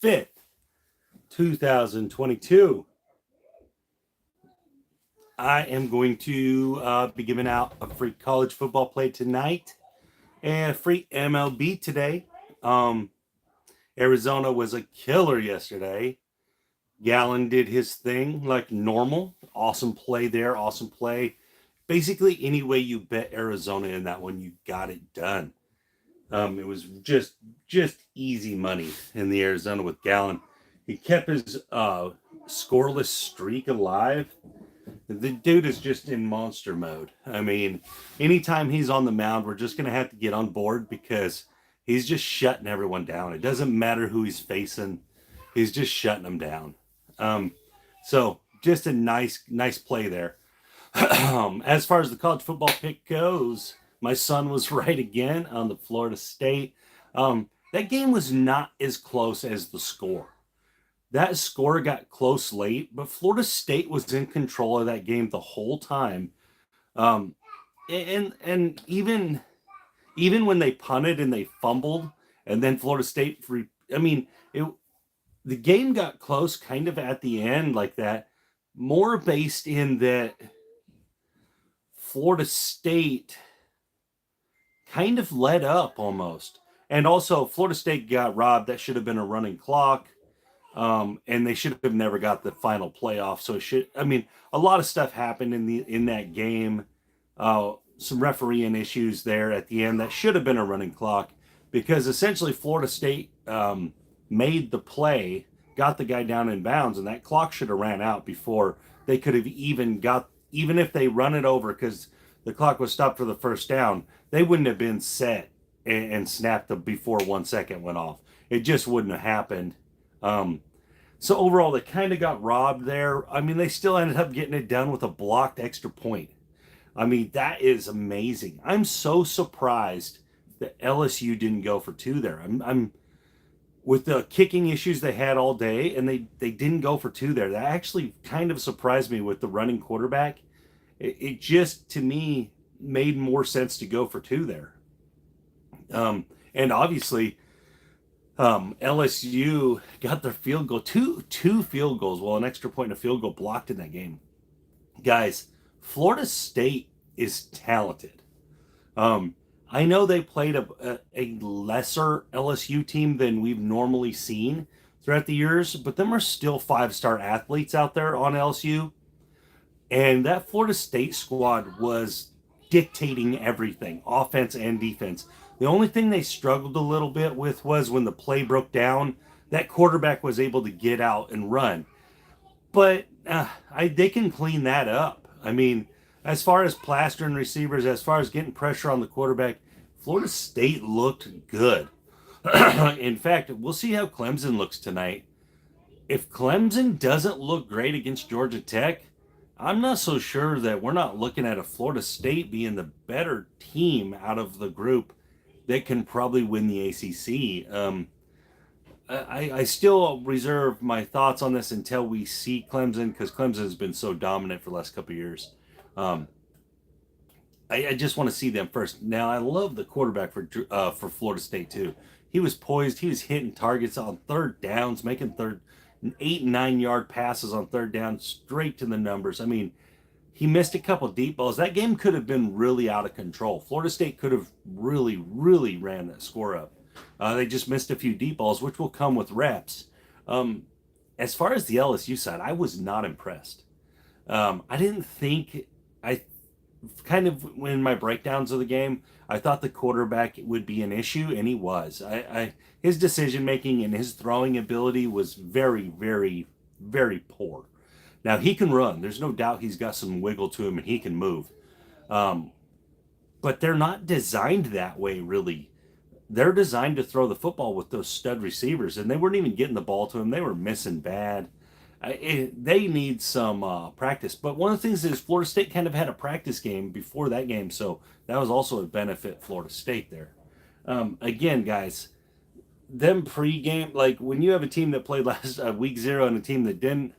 5th, 2022. I am going to be giving out a free college football play tonight and a free MLB today. Um, Arizona was a killer yesterday. Gallen did his thing like normal. Awesome play there. Awesome play. Basically, any way you bet Arizona in that one, you got it done. It was just easy money in the Arizona with Gallen. He kept his scoreless streak alive. The dude is just in monster mode. I mean, anytime he's on the mound, we're just going to have to get on board because he's just shutting everyone down. It doesn't matter who he's facing, he's just shutting them down. So just a nice play there. As far as the college football pick goes, my son was right again on the Florida State. That game was not as close as the score. That score got close late, but Florida State was in control of that game the whole time. Um, and even when they punted and they fumbled, and then Florida State the game got close kind of at the end like that, more based in that Florida State kind of let up almost. And also Florida State got robbed. That should have been a running clock. And they should have never got the final playoff. So a lot of stuff happened in that game. Some refereeing issues there at the end that should have been a running clock because essentially Florida State made the play, got the guy down in bounds, and that clock should have ran out before they could have even if they run it over because the clock was stopped for the first down, they wouldn't have been set and snapped before 1 second went off. It just wouldn't have happened. So overall, they kind of got robbed there. I mean, they still ended up getting it done with a blocked extra point. I mean, that is amazing. I'm so surprised that LSU didn't go for two there. I'm with the kicking issues they had all day, and they didn't go for two there. That actually kind of surprised me with the running quarterback. It just, to me, made more sense to go for two there. And obviously, LSU got their field goal, two field goals, well, an extra point and a field goal blocked in that game. Guys, Florida State is talented. I know they played a lesser LSU team than we've normally seen throughout the years, but them are still 5-star athletes out there on LSU. And that Florida State squad was dictating everything, offense and defense. The only thing they struggled a little bit with was when the play broke down, that quarterback was able to get out and run. But they can clean that up. I mean, as far as plastering receivers, as far as getting pressure on the quarterback, Florida State looked good. In fact, we'll see how Clemson looks tonight. If Clemson doesn't look great against Georgia Tech, I'm not so sure that we're not looking at a Florida State being the better team out of the group that can probably win the ACC. I still reserve my thoughts on this until we see Clemson because Clemson has been so dominant for the last couple of years. I just want to see them first. Now, I love the quarterback for Florida State, too. He was poised. He was hitting targets on third downs, making 8 and 9 yard passes on third down straight to the numbers. I mean, he missed a couple deep balls. That game could have been really out of control. Florida State could have really ran that score up. They just missed a few deep balls, which will come with reps. As far as the LSU side, I was not impressed. I didn't think kind of in my breakdowns of the game, I thought the quarterback would be an issue, and he was. His decision making and his throwing ability was very poor. Now, he can run. There's no doubt he's got some wiggle to him and he can move. But they're not designed that way, really. They're designed to throw the football with those stud receivers, and they weren't even getting the ball to him. They were missing bad. They need some practice. But one of the things is Florida State kind of had a practice game before that game, so that was also a benefit Florida State there. Again, guys, them pregame, like when you have a team that played last week 0 and a team that didn't,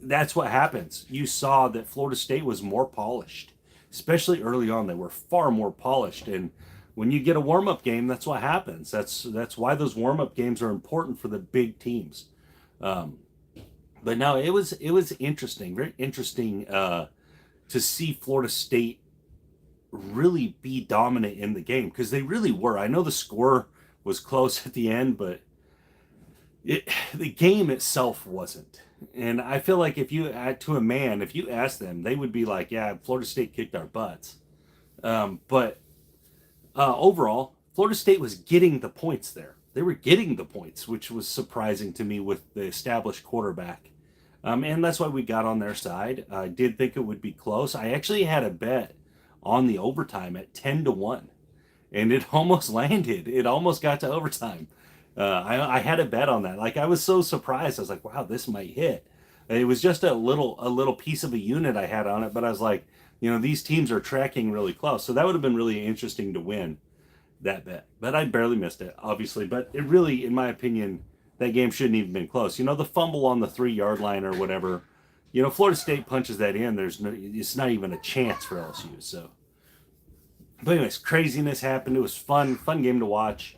that's what happens. You saw that Florida State was more polished, especially early on. They were far more polished, and when you get a warm-up game, that's what happens. That's why those warm-up games are important for the big teams. Um, but no, it was interesting, very interesting to see Florida State really be dominant in the game because they really were. I know the score was close at the end, but the game itself wasn't. And I feel like if you to a man, if you ask them, they would be like, "Yeah, Florida State kicked our butts." But overall, Florida State was getting the points there. They were getting the points, which was surprising to me with the established quarterback. And that's why we got on their side. I did think it would be close. I actually had a bet on the overtime at 10-1, and it almost landed. It almost got to overtime. I had a bet on that. Like, I was so surprised. I was like, wow, this might hit. It was just a little piece of a unit I had on it, but I was like, these teams are tracking really close. So that would have been really interesting to win that bet. But I barely missed it, obviously. But it really, in my opinion, that game shouldn't even been close. The fumble on the 3-yard line or whatever. Florida State punches that in. It's not even a chance for LSU. So, but anyways, craziness happened. It was fun game to watch.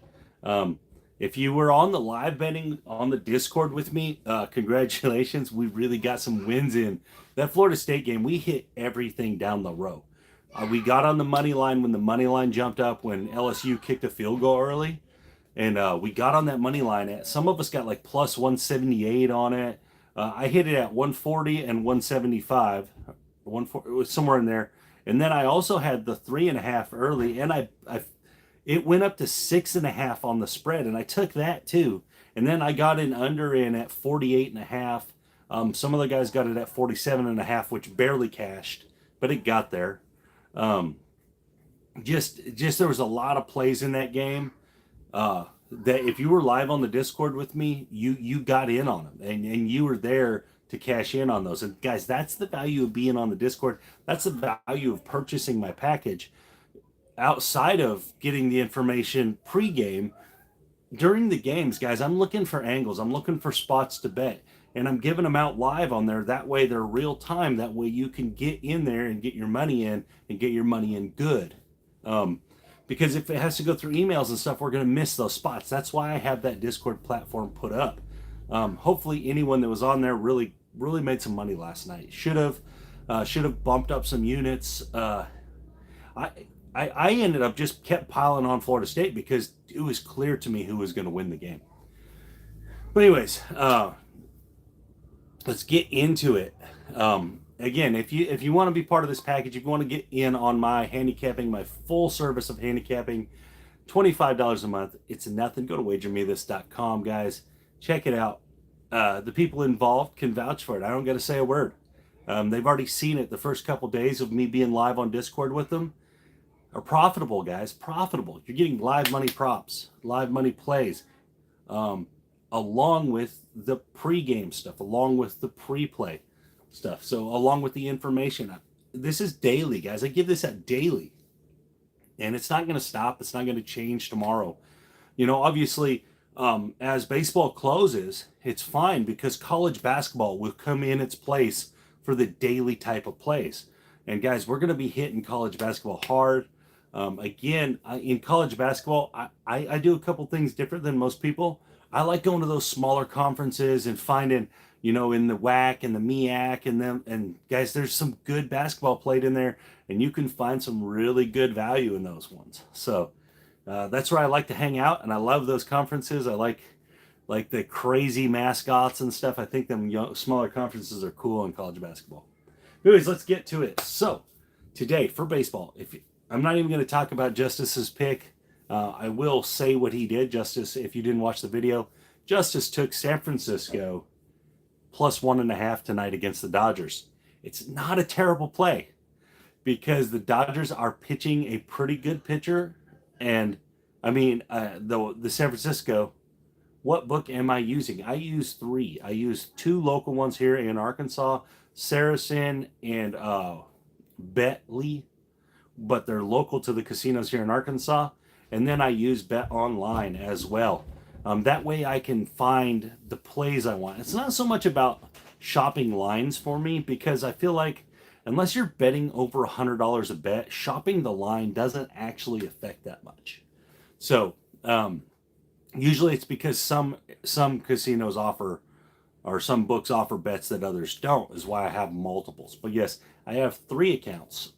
If you were on the live betting on the Discord with me, congratulations. We really got some wins in. That Florida State game, we hit everything down the row. We got on the money line when the money line jumped up when LSU kicked a field goal early. And we got on that money line. Some of us got like plus 178 on it. I hit it at 140 and 175. It was somewhere in there. And then I also had the 3.5 early, and it went up to 6.5 on the spread, and I took that too. And then I got an under in at 48.5. Some of the guys got it at 47.5, which barely cashed, but it got there. Just there was a lot of plays in that game. That if you were live on the Discord with me, you got in on them, and you were there to cash in on those. And guys, that's the value of being on the Discord. That's the value of purchasing my package. Outside of getting the information pregame, during the games, guys, I'm looking for angles. I'm looking for spots to bet, and I'm giving them out live on there. That way they're real time. That way you can get in there and get your money in and get your money in good. Because if it has to go through emails and stuff, we're going to miss those spots. That's why I have that Discord platform put up. Hopefully anyone that was on there really made some money last night. Should have bumped up some units. I ended up just kept piling on Florida State because it was clear to me who was going to win the game. But anyways, let's get into it. Again, if you want to be part of this package, if you want to get in on my handicapping, my full service of handicapping, $25 a month. It's nothing. Go to wagermethis.com, guys. Check it out. The people involved can vouch for it. I don't got to say a word. They've already seen it. The first couple days of me being live on Discord with them are profitable, guys. Profitable. You're getting live money props, live money plays, along with the pregame stuff, along with the pre-play stuff. So along with the information, this is daily, guys. I give this out daily, and it's not going to stop. It's not going to change tomorrow. Obviously, as baseball closes, it's fine because college basketball will come in its place for the daily type of plays. And guys, we're going to be hitting college basketball hard. Again, in college basketball, I do a couple things different than most people. I like going to those smaller conferences and finding, in the WAC and the MEAC and guys, there's some good basketball played in there, and you can find some really good value in those ones. So that's where I like to hang out, and I love those conferences. I like the crazy mascots and stuff. I think them smaller conferences are cool in college basketball. Anyways, let's get to it. So today for baseball, I'm not even going to talk about Justice's pick. I will say what he did. Justice, if you didn't watch the video, Justice took San Francisco plus 1.5 tonight against the Dodgers. It's not a terrible play because the Dodgers are pitching a pretty good pitcher. And I mean, the San Francisco, what book am I using? I use 3. I use 2 local ones here in Arkansas, Saracen and Betley, but they're local to the casinos here in Arkansas. And then I use Bet Online as well. That way I can find the plays I want. It's not so much about shopping lines for me because I feel like unless you're betting over $100 a bet, shopping the line doesn't actually affect that much. So usually it's because some casinos offer, or some books offer bets that others don't, is why I have multiples. But yes, I have 3 accounts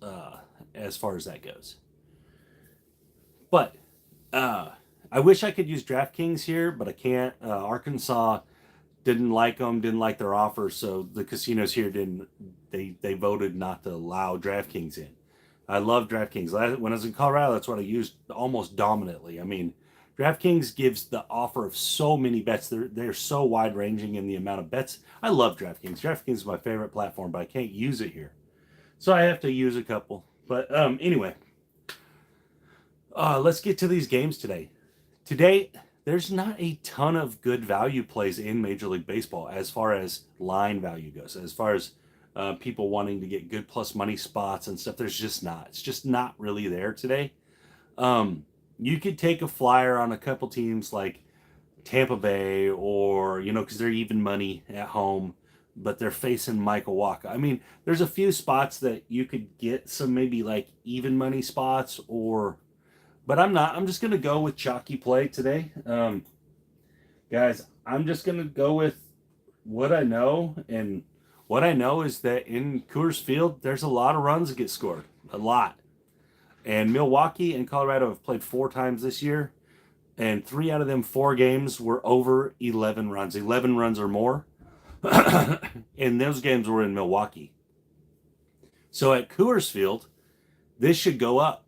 as far as that goes. But I wish I could use DraftKings here, but I can't. Arkansas didn't like them, didn't like their offer, so the casinos here didn't. They voted not to allow DraftKings in. I love DraftKings. When I was in Colorado, that's what I used almost dominantly. I mean, DraftKings gives the offer of so many bets. They're so wide ranging in the amount of bets. I love DraftKings. DraftKings is my favorite platform, but I can't use it here, so I have to use a couple. But anyway, let's get to these games today. Today, there's not a ton of good value plays in Major League Baseball as far as line value goes. As far as people wanting to get good plus money spots and stuff, there's just not. It's just not really there today. You could take a flyer on a couple teams like Tampa Bay, or, because they're even money at home, but they're facing Michael Wacha. I mean, there's a few spots that you could get some maybe like even money spots, but I'm not. I'm just going to go with chalky play today. Guys, I'm just going to go with what I know. And what I know is that in Coors Field, there's a lot of runs that get scored. A lot. And Milwaukee and Colorado have played 4 times this year. And 3 out of them 4 games were over 11 runs. 11 runs or more. And those games were in Milwaukee. So at Coors Field, this should go up.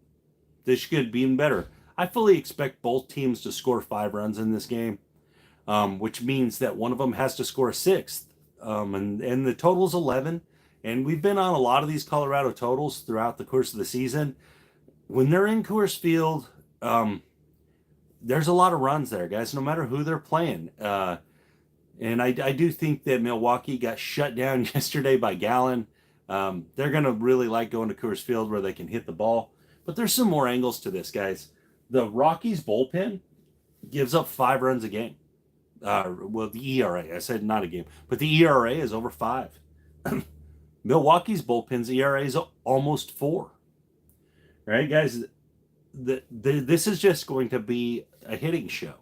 This should be even better. I fully expect both teams to score 5 runs in this game, which means that one of them has to score a 6th. And the total is 11. And we've been on a lot of these Colorado totals throughout the course of the season. When they're in Coors Field, there's a lot of runs there, guys, no matter who they're playing. And I do think that Milwaukee got shut down yesterday by Gallen. They're going to really like going to Coors Field where they can hit the ball. But there's some more angles to this, guys. The Rockies bullpen gives up 5 runs a game. The ERA, I said not a game, but the ERA is over 5. Milwaukee's bullpen's ERA is almost 4. Right, guys? This is just going to be a hitting show.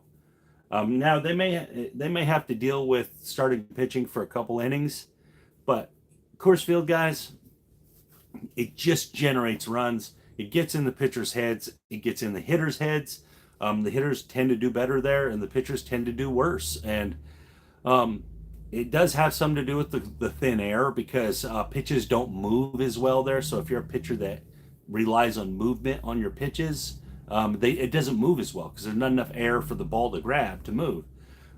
Now they may have to deal with starting pitching for a couple innings, but Coors Field, guys, it just generates runs. It gets in the pitchers' heads. It gets in the hitters' heads. The hitters tend to do better there, and the pitchers tend to do worse. And it does have something to do with the thin air, because pitches don't move as well there. So if you're a pitcher that relies on movement on your pitches, it doesn't move as well because there's not enough air for the ball to grab to move.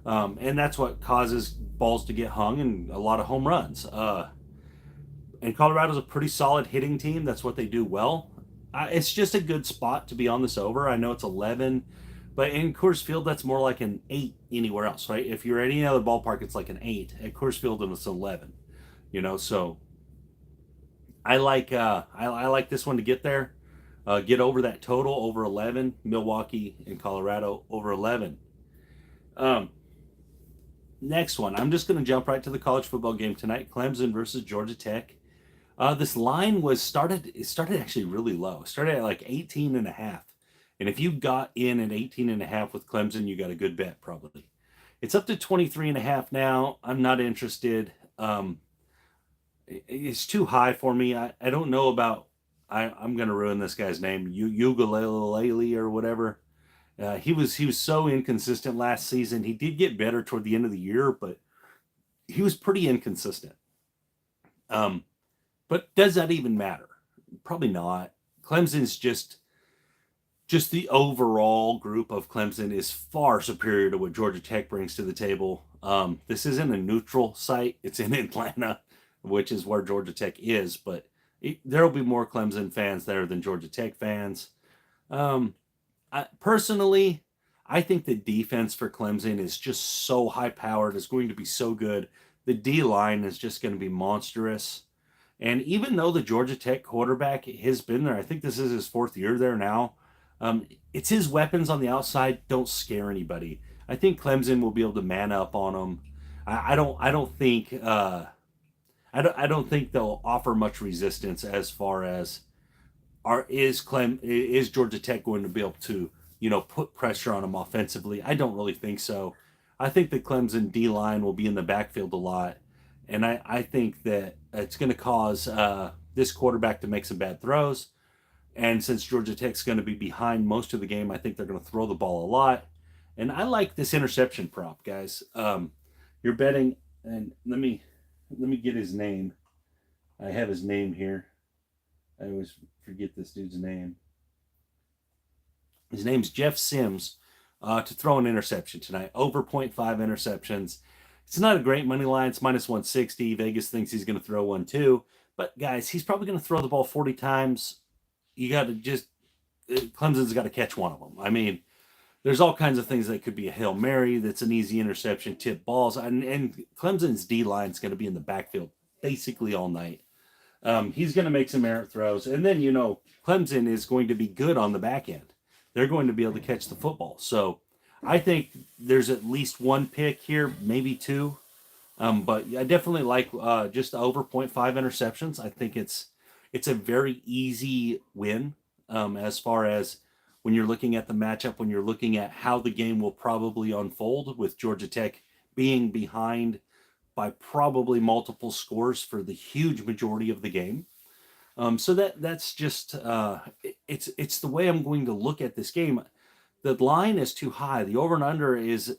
And that's what causes balls to get hung and a lot of home runs. And Colorado's a pretty solid hitting team. That's what they do well. It's just a good spot to be on this over. I know it's 11, but in Coors Field, that's more like an 8 anywhere else, right? If you're at any other ballpark, it's like an 8. At Coors Field, it's 11. So I like this one to get there, get over that total, over 11. Milwaukee and Colorado over 11. Next one, I'm just going to jump right to the college football game tonight. Clemson versus Georgia Tech. This line started actually really low. It started at like 18.5. And if you got in at 18.5 with Clemson, you got a good bet probably. It's up to 23.5 now. I'm not interested. It's too high for me. I don't know about, I'm going to ruin this guy's name, Ugalele or whatever. He was so inconsistent last season. He did get better toward the end of the year, but he was pretty inconsistent. But does that even matter? Probably not. Clemson's just the overall group of Clemson is far superior to what Georgia Tech brings to the table. This isn't a neutral site. It's in Atlanta, which is where Georgia Tech is, but there will be more Clemson fans there than Georgia Tech fans. Personally, I think the defense for Clemson is just so high-powered. It's going to be so good. The D-line is just going to be monstrous. And even though the Georgia Tech quarterback has been there, I think this is his 4th year there now, it's his weapons on the outside don't scare anybody. I think Clemson will be able to man up on them. I don't think I don't think they'll offer much resistance as far as is Georgia Tech going to be able to put pressure on them offensively? I don't really think so. I think the Clemson D line will be in the backfield a lot, and I think that it's going to cause this quarterback to make some bad throws. And since Georgia Tech's going to be behind most of the game, I think they're going to throw the ball a lot. And I like this interception prop, guys. You're betting, and let me get his name. I have his name here. I always forget this dude's name. His name's Jeff Sims to throw an interception tonight. Over 0.5 interceptions. It's not a great money line. It's minus 160. Vegas thinks he's going to throw one too. But guys, he's probably going to throw the ball 40 times. You got to just Clemson's got to catch one of them. I mean, there's all kinds of things that could be a Hail Mary that's an easy interception, tip balls, and Clemson's D line is going to be in the backfield basically all night. He's going to make some errant throws, and then Clemson is going to be good on the back end. They're going to be able to catch the football. So I think there's at least one pick here, maybe two. But I definitely like just over 0.5 interceptions. I think it's a very easy win as far as when you're looking at the matchup, when you're looking at how the game will probably unfold with Georgia Tech being behind by probably multiple scores for the huge majority of the game. So that's just it's the way I'm going to look at this game. The line is too high. The over and under is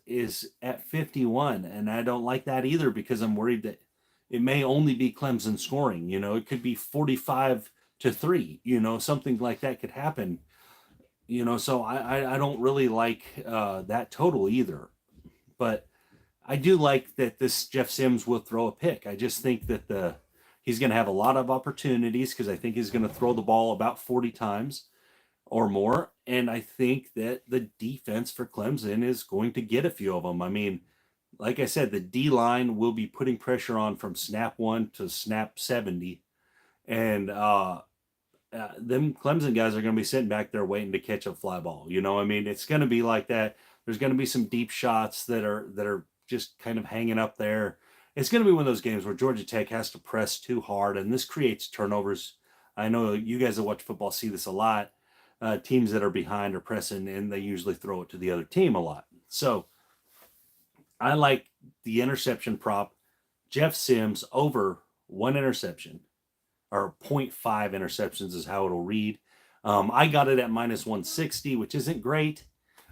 at 51, and I don't like that either because I'm worried that it may only be Clemson scoring. It could be 45-3. Something like that could happen. So I don't really like that total either. But I do like that this Jeff Sims will throw a pick. I just think that he's going to have a lot of opportunities because I think he's going to throw the ball about 40 times or more. And I think that the defense for Clemson is going to get a few of them. I mean, like I said, the D line will be putting pressure on from snap 1 to snap 70. And them Clemson guys are going to be sitting back there waiting to catch a fly ball. I mean, it's going to be like that. There's going to be some deep shots that are just kind of hanging up there. It's going to be one of those games where Georgia Tech has to press too hard, and this creates turnovers. I know you guys that watch football see this a lot. Teams that are behind are pressing, and they usually throw it to the other team a lot. So I like the interception prop. Jeff Sims over one interception, or 0.5 interceptions is how it'll read. I got it at minus 160, which isn't great.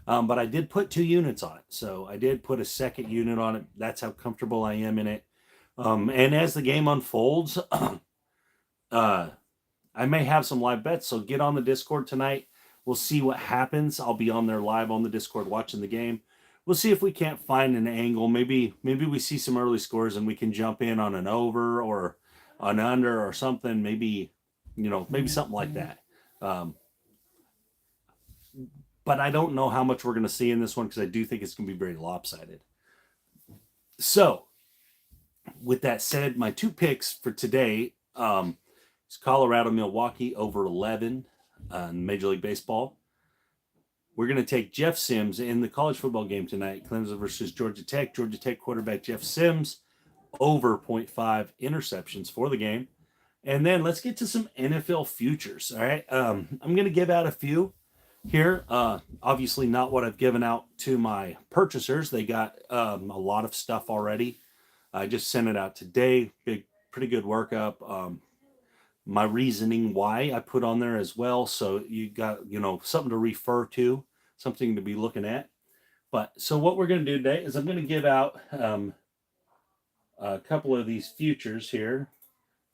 But I did put 2 units on it. So I did put a second unit on it. That's how comfortable I am in it. And as the game unfolds, I may have some live bets. So get on the Discord tonight. We'll see what happens. I'll be on there live on the Discord watching the game. We'll see if we can't find an angle. Maybe we see some early scores and we can jump in on an over or an under or something. Maybe something like that. But I don't know how much we're going to see in this one because I do think it's going to be very lopsided. So, with that said, my 2 picks for today is Colorado-Milwaukee over 11 in Major League Baseball. We're going to take Jeff Sims in the college football game tonight, Clemson versus Georgia Tech. Georgia Tech quarterback Jeff Sims over 0.5 interceptions for the game. And then let's get to some NFL futures, all right? I'm going to give out a few here. Obviously not what I've given out to my purchasers. They got a lot of stuff already. I just sent it out today. Pretty good workup. My reasoning why I put on there as well. So you got, something to refer to, something to be looking at. But so what we're going to do today is I'm going to give out a couple of these futures here.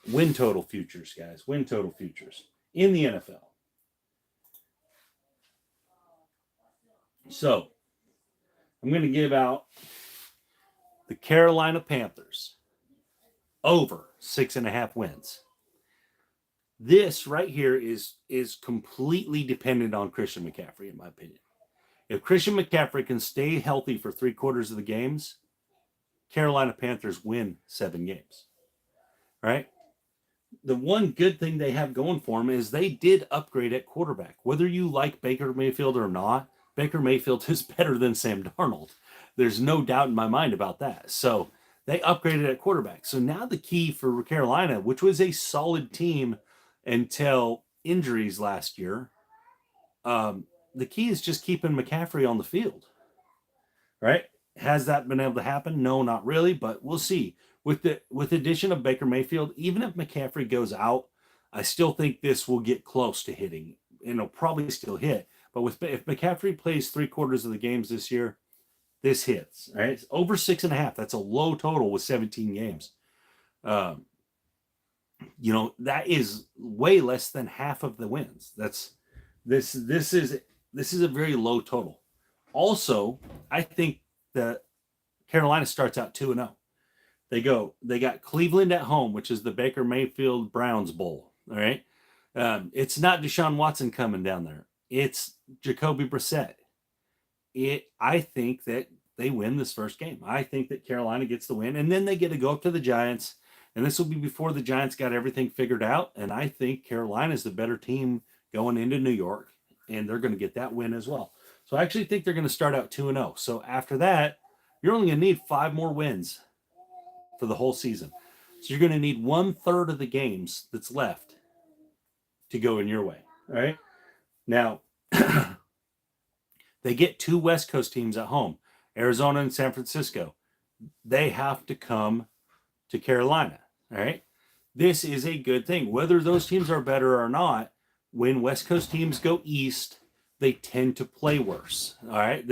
Win total futures, guys. Win total futures in the NFL. So, I'm going to give out the Carolina Panthers over 6.5 wins. This right here is completely dependent on Christian McCaffrey, in my opinion. If Christian McCaffrey can stay healthy for 3/4 of the games, Carolina Panthers win 7 games. All right? The one good thing they have going for them is they did upgrade at quarterback. Whether you like Baker Mayfield or not, Baker Mayfield is better than Sam Darnold. There's no doubt in my mind about that. So They upgraded at quarterback. So now the key for Carolina, which was a solid team until injuries last year, the key is just keeping McCaffrey on the field, right? Has that been able to happen? No, not really, but we'll see. With the addition of Baker Mayfield, even if McCaffrey goes out, I still think this will get close to hitting. And it'll probably still hit. But if McCaffrey plays 3/4 of the games this year, this hits. Right? It's over 6.5. That's a low total with 17 games. That is way less than half of the wins. This is a very low total. Also, I think that Carolina starts out 2-0. They got Cleveland at home, which is the Baker Mayfield Browns Bowl. All right. It's not Deshaun Watson coming down there. It's Jacoby Brissett. I think that they win this first game. I think that Carolina gets the win, and then they get to go up to the Giants, and this will be before the Giants got everything figured out, and I think Carolina is the better team going into New York, and they're going to get that win as well. So I actually think they're going to start out 2-0. So after that, you're only going to need 5 more wins for the whole season. So you're going to need 1/3 of the games that's left to go in your way. All right. Now, they get 2 West Coast teams at home, Arizona and San Francisco. They have to come to Carolina. All right. This is a good thing. Whether those teams are better or not, when West Coast teams go east, they tend to play worse. All right.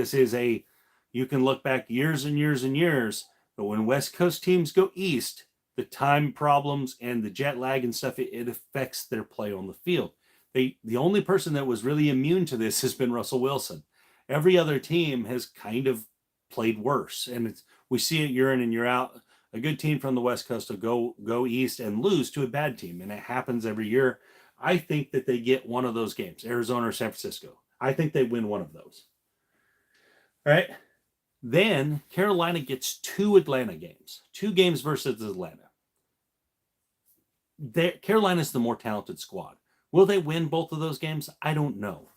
You can look back years and years and years, but when West Coast teams go east, the time problems and the jet lag and stuff, it affects their play on the field. The only person that was really immune to this has been Russell Wilson. Every other team has kind of played worse, and we see it year in and year out. A good team from the West Coast will go east and lose to a bad team, and it happens every year. I think that they get one of those games, Arizona or San Francisco. I think they win one of those. All right. Then Carolina gets 2 Atlanta games, 2 games versus Atlanta. Carolina's the more talented squad. Will they win both of those games? I don't know,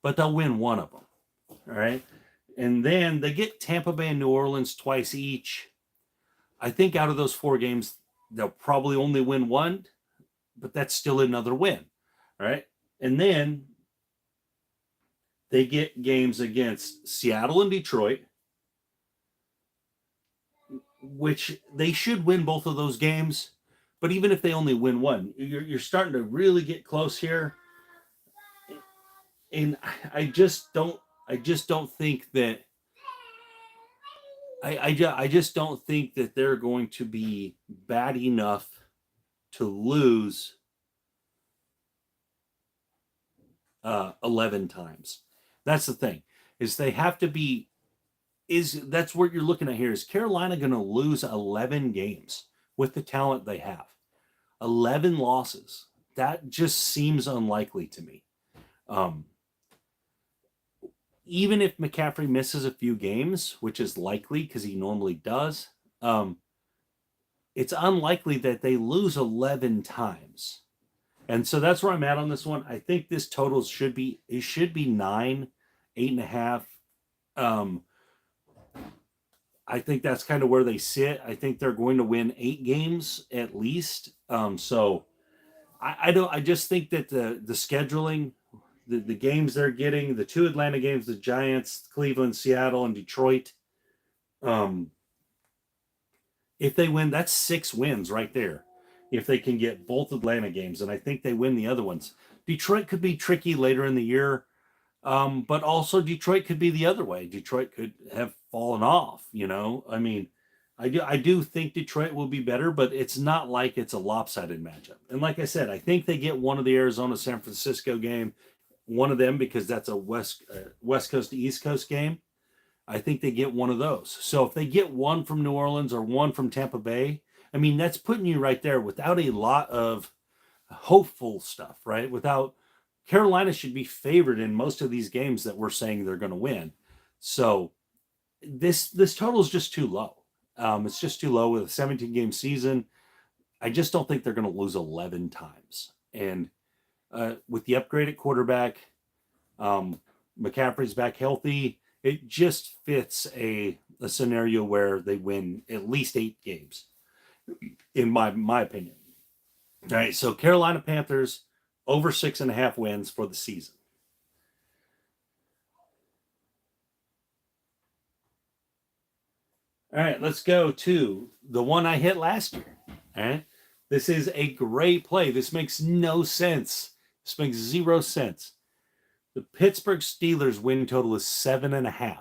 but they'll win one of them. All right. And then they get Tampa Bay and New Orleans twice each. I think out of those 4 games, they'll probably only win one, but that's still another win. All right. And then they get games against Seattle and Detroit, which they should win both of those games. But even if they only win one, you're starting to really get close here. And I just don't think that I just don't think that they're going to be bad enough to lose 11 times. That's the thing, is they have to be. That's what you're looking at here. Is Carolina going to lose 11 games with the talent they have? 11 losses. That just seems unlikely to me. Even if McCaffrey misses a few games, which is likely because he normally does, it's unlikely that they lose 11 times. And so that's where I'm at on this one. I think this total should be 9, 8.5. I think that's kind of where they sit. I think they're going to win 8 games at least. So I just think that the scheduling, the games they're getting, the 2 Atlanta games, the Giants, Cleveland, Seattle, and Detroit. If they win, that's 6 wins right there. If they can get both Atlanta games, and I think they win the other ones. Detroit could be tricky later in the year, but also Detroit could be the other way. Detroit could have fallen off. I mean, I do think Detroit will be better, but it's not like it's a lopsided matchup. And like I said, I think they get one of the Arizona-San Francisco game, one of them, because that's a West Coast to East Coast game. I think they get one of those. So if they get one from New Orleans or one from Tampa Bay, I mean, that's putting you right there without a lot of hopeful stuff, right? Carolina should be favored in most of these games that we're saying they're going to win. So this total is just too low. It's just too low with a 17-game season. I just don't think they're going to lose 11 times. And with the upgraded quarterback, McCaffrey's back healthy. It just fits a a scenario where they win at least 8 games, in my opinion. All right, so Carolina Panthers over 6.5 wins for the season. All right, let's go to the one I hit last year. All right, this is a great play. This makes no sense. This makes 0 sense. The Pittsburgh Steelers win total is 7.5.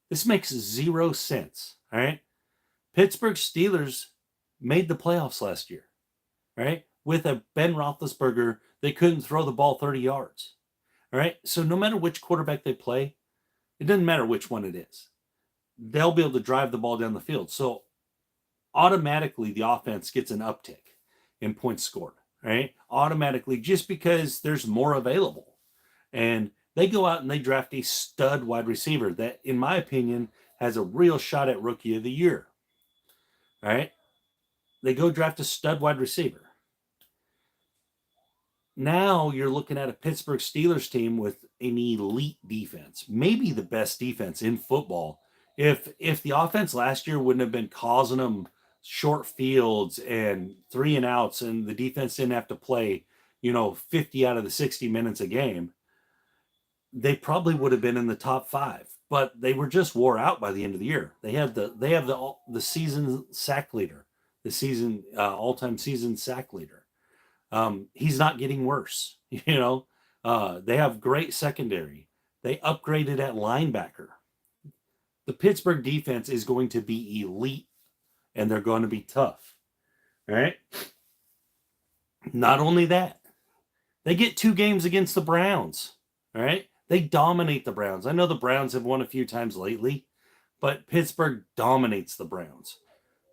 This makes 0 sense. All right, Pittsburgh Steelers made the playoffs last year. Right, with a Ben Roethlisberger, they couldn't throw the ball 30 yards. All right, so no matter which quarterback they play, it doesn't matter which one it is. They'll be able to drive the ball down the field. So automatically the offense gets an uptick in points scored, right? Automatically, just because there's more available. And they go out and they draft a stud wide receiver that, in my opinion, has a real shot at Rookie of the Year. All right? They go draft a stud wide receiver. Now you're looking at a Pittsburgh Steelers team with an elite defense, maybe the best defense in football. If the offense last year wouldn't have been causing them short fields and 3 and outs, and the defense didn't have to play, 50 out of the 60 minutes a game, they probably would have been in the top 5. But they were just wore out by the end of the year. They have the season sack leader, the season all-time season sack leader. He's not getting worse. They have great secondary. They upgraded at linebacker. The Pittsburgh defense is going to be elite, and they're going to be tough. All right. Not only that, they get 2 games against the Browns. All right. They dominate the Browns. I know the Browns have won a few times lately, but Pittsburgh dominates the Browns.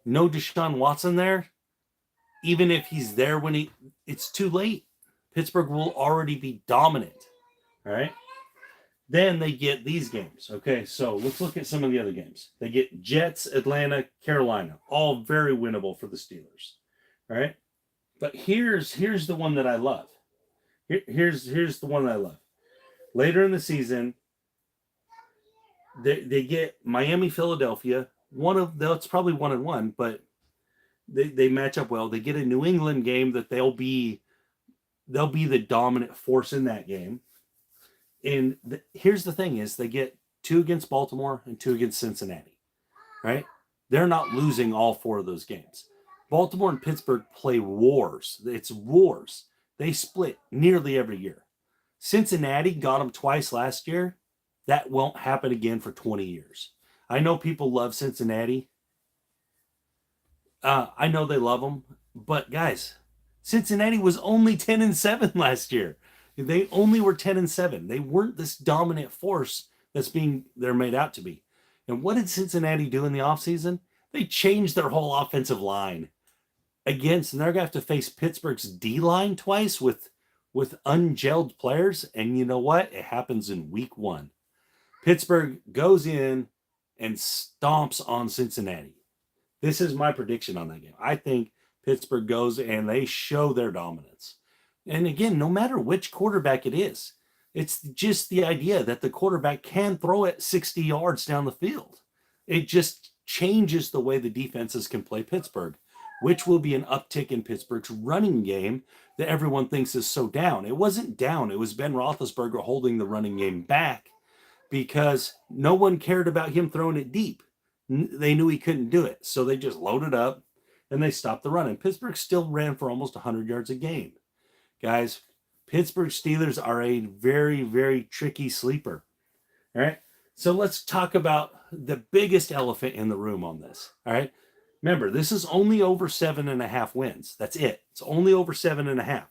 No Deshaun Watson there. Even if he's there when it's too late. Pittsburgh will already be dominant. All right. Then they get these games. Okay, so let's look at some of the other games. They get Jets, Atlanta, Carolina, all very winnable for the Steelers. All right. But here's the one that I love. Here's the one that I love. Later in the season, they get Miami, Philadelphia. It's probably 1-1, but they match up well. They get a New England game that they'll be the dominant force in that game. And here's the thing is they get 2 against Baltimore and 2 against Cincinnati, right? They're not losing all 4 of those games. Baltimore and Pittsburgh play wars. It's wars. They split nearly every year. Cincinnati got them twice last year. That won't happen again for 20 years. I know people love Cincinnati. I know they love them. But guys, Cincinnati was only 10-7 last year. They only were 10-7. They weren't this dominant force they're made out to be. And what did Cincinnati do in the offseason? They changed their whole offensive line and they're going to have to face Pittsburgh's D-line twice with ungelled players. And you know what? It happens in week 1. Pittsburgh goes in and stomps on Cincinnati. This is my prediction on that game. I think Pittsburgh goes and they show their dominance. And again, no matter which quarterback it is, it's just the idea that the quarterback can throw it 60 yards down the field. It just changes the way the defenses can play Pittsburgh, which will be an uptick in Pittsburgh's running game that everyone thinks is so down. It wasn't down. It was Ben Roethlisberger holding the running game back because no one cared about him throwing it deep. They knew he couldn't do it. So they just loaded up and they stopped the run. And Pittsburgh still ran for almost 100 yards a game. Guys, Pittsburgh Steelers are a very, very tricky sleeper. All right. So let's talk about the biggest elephant in the room on this. All right. Remember, this is only over 7.5 wins. That's it. It's only over 7.5.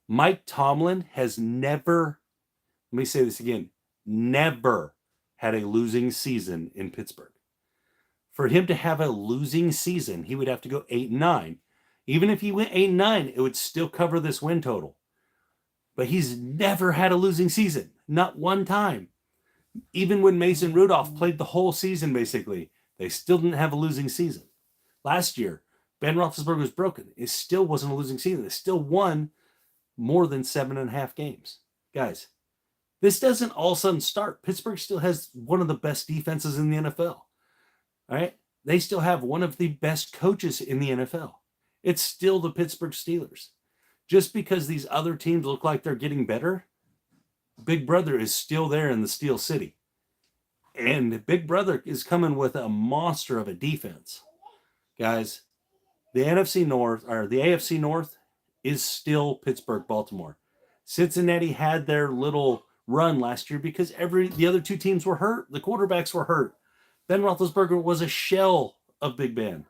Mike Tomlin has never, let me say this again, never had a losing season in Pittsburgh. For him to have a losing season, he would have to go 8-9. Even if he went 8-9, it would still cover this win total. But he's never had a losing season. Not one time. Even when Mason Rudolph played the whole season, basically, they still didn't have a losing season. Last year, Ben Roethlisberger was broken. It still wasn't a losing season. They still won more than 7.5 games. Guys, this doesn't all of a sudden start. Pittsburgh still has one of the best defenses in the NFL. All right. They still have one of the best coaches in the NFL. It's still the Pittsburgh Steelers. Just because these other teams look like they're getting better, Big Brother is still there in the Steel City. And Big Brother is coming with a monster of a defense. Guys, the NFC North or the AFC North is still Pittsburgh, Baltimore. Cincinnati had their little run last year because the other two teams were hurt. The quarterbacks were hurt. Ben Roethlisberger was a shell of Big Ben.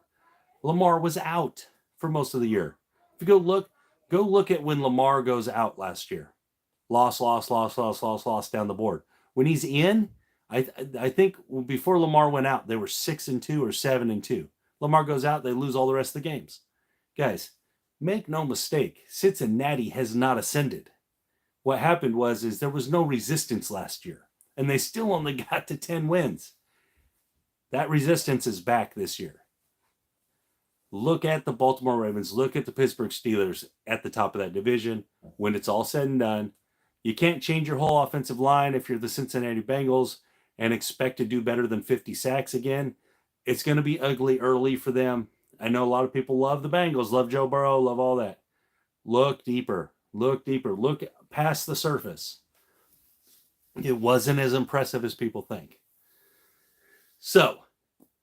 Lamar was out for most of the year. If you go look at when Lamar goes out last year. Loss down the board. When he's in, I think before Lamar went out, they were 6-2 or 7-2. Lamar goes out, they lose all the rest of the games. Guys, make no mistake, Cincinnati has not ascended. What happened is there was no resistance last year, and they still only got to 10 wins. That resistance is back this year. Look at the Baltimore Ravens. Look at the Pittsburgh Steelers at the top of that division. When it's all said and done, you can't change your whole offensive line if you're the Cincinnati Bengals and expect to do better than 50 sacks again. It's going to be ugly early for them. I know a lot of people love the Bengals, love Joe Burrow, love all that. Look deeper. Look past the surface. It wasn't as impressive as people think. So,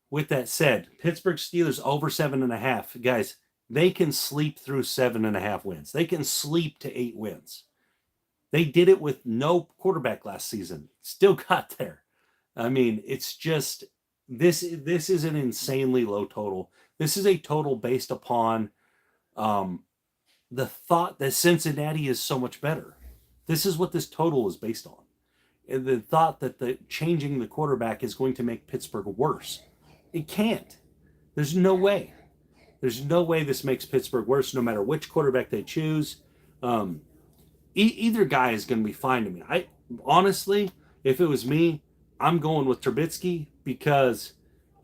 with that said, Pittsburgh Steelers over 7.5. Guys, they can sleep through 7.5 wins. They can sleep to 8 wins. They did it with no quarterback last season. Still got there. I mean, it's just, this is an insanely low total. This is a total based upon the thought that Cincinnati is so much better. This is what this total is based on. And the thought that changing the quarterback is going to make Pittsburgh worse. It can't. There's no way. There's no way this makes Pittsburgh worse, no matter which quarterback they choose. Either guy is going to be fine to me. Honestly, if it was me, I'm going with Trubisky because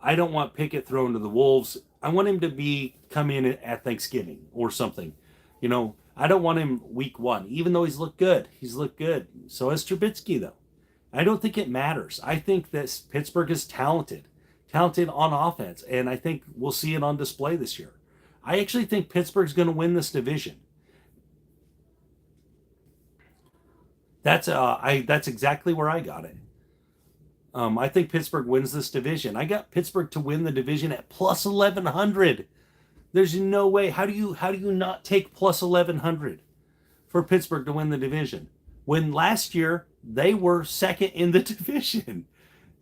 I don't want Pickett thrown to the Wolves. I want him to come in at Thanksgiving or something. You know, I don't want him week 1, even though he's looked good. He's looked good. So has Trubisky, though. I don't think it matters. I think that Pittsburgh is talented on offense, and I think we'll see it on display this year. I actually think Pittsburgh's going to win this division. That's exactly where I got it. I think Pittsburgh wins this division. I got Pittsburgh to win the division at plus 1,100. There's no way. How do you not take plus 1,100 for Pittsburgh to win the division? When last year they were second in the division,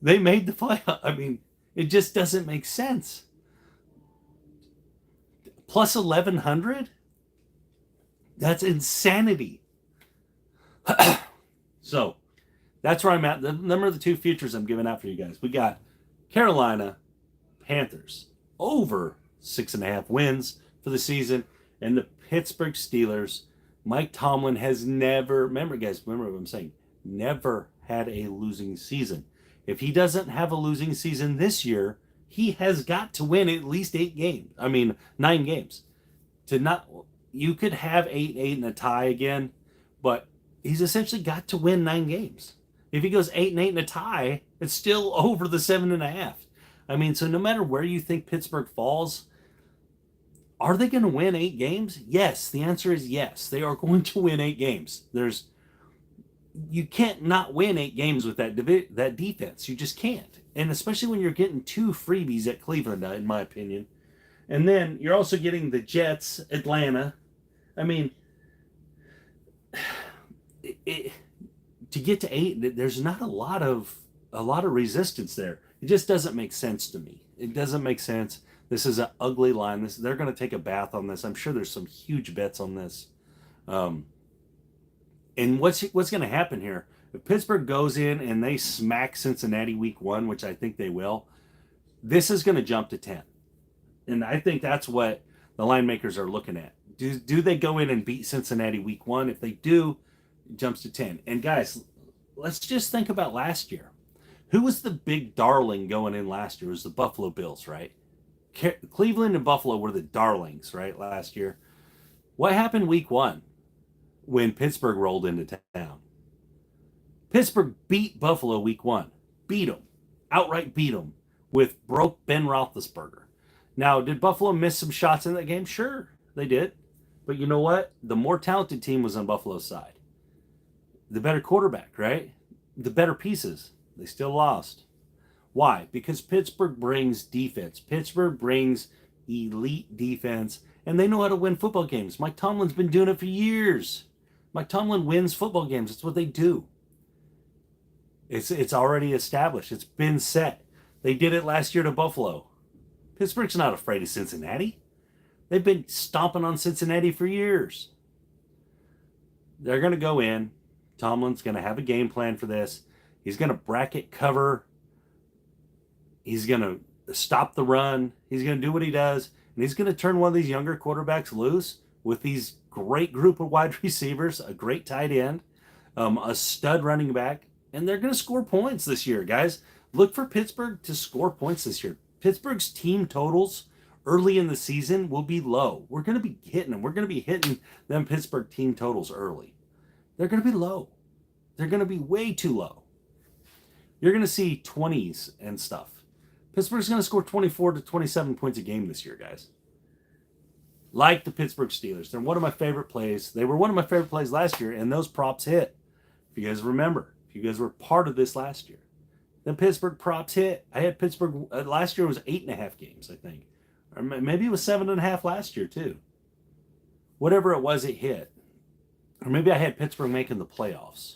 they made the playoff. I mean, it just doesn't make sense. Plus 1,100? That's insanity. So, that's where I'm at. The number of the two futures I'm giving out for you guys. We got Carolina Panthers over 6.5 wins for the season, and the Pittsburgh Steelers. Mike Tomlin has never, remember what I'm saying, never had a losing season. If he doesn't have a losing season this year, he has got to win at least 9 games. You could have 8-8 and a tie again, but he's essentially got to win 9 games. If he goes 8-8 and a tie, it's still over the 7.5. I mean, so no matter where you think Pittsburgh falls, are they going to win 8 games? Yes. The answer is yes. They are going to win 8 games. You can't not win 8 games with that defense. You just can't. And especially when you're getting 2 freebies at Cleveland, in my opinion. And then you're also getting the Jets, Atlanta. I mean, to get to 8, there's not a lot of resistance there. It just doesn't make sense to me. It doesn't make sense. This is an ugly line. They're going to take a bath on this. I'm sure there's some huge bets on this. And what's going to happen here? If Pittsburgh goes in and they smack Cincinnati week 1, which I think they will, this is going to jump to 10. And I think that's what the line makers are looking at. Do they go in and beat Cincinnati week 1? If they do, it jumps to 10. And guys, let's just think about last year. Who was the big darling going in last year? It was the Buffalo Bills, right? Cleveland and Buffalo were the darlings, right, last year. What happened week 1 when Pittsburgh rolled into town? Pittsburgh beat Buffalo week 1. Beat them. Outright beat them. with broke Ben Roethlisberger. Now, did Buffalo miss some shots in that game? Sure, they did. But you know what? The more talented team was on Buffalo's side. The better quarterback, right? The better pieces. They still lost. Why? Because Pittsburgh brings defense. Pittsburgh brings elite defense, and they know how to win football games. Mike Tomlin's been doing it for years. Mike Tomlin wins football games. It's what they do. It's already established. It's been set. They did it last year to Buffalo. Pittsburgh's not afraid of Cincinnati. They've been stomping on Cincinnati for years. They're going to go in. Tomlin's going to have a game plan for this. He's going to bracket cover. He's going to stop the run. He's going to do what he does. And he's going to turn one of these younger quarterbacks loose with these great group of wide receivers, a great tight end, a stud running back. And they're going to score points this year, guys. Look for Pittsburgh to score points this year. Pittsburgh's team totals early in the season will be low. We're going to be hitting them. We're going to be hitting them Pittsburgh team totals early. They're going to be low. They're going to be way too low. You're going to see 20s and stuff. Pittsburgh's going to score 24 to 27 points a game this year, guys. Like the Pittsburgh Steelers. They're one of my favorite plays. They were one of my favorite plays last year, and those props hit. If you guys remember, if you guys were part of this last year, then Pittsburgh props hit. I had Pittsburgh, last year was 8.5 games, I think. Or maybe it was 7.5 last year, too. Whatever it was, it hit. Or maybe I had Pittsburgh making the playoffs.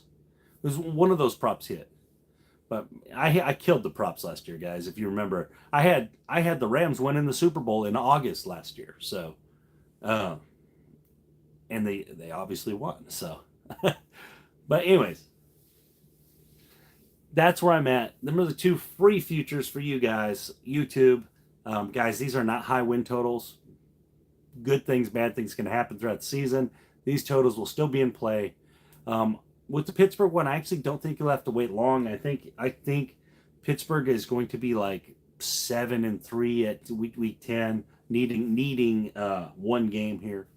It was one of those props hit. But I killed the props last year, guys. If you remember, I had the Rams winning the Super Bowl in August last year. So, and they obviously won. So, but anyways, that's where I'm at. Them are the two free futures for you guys. YouTube, guys. These are not high win totals. Good things, bad things can happen throughout the season. These totals will still be in play. With the Pittsburgh one, I actually don't think you'll have to wait long. I think Pittsburgh is going to be like 7-3 at week 10, needing one game here.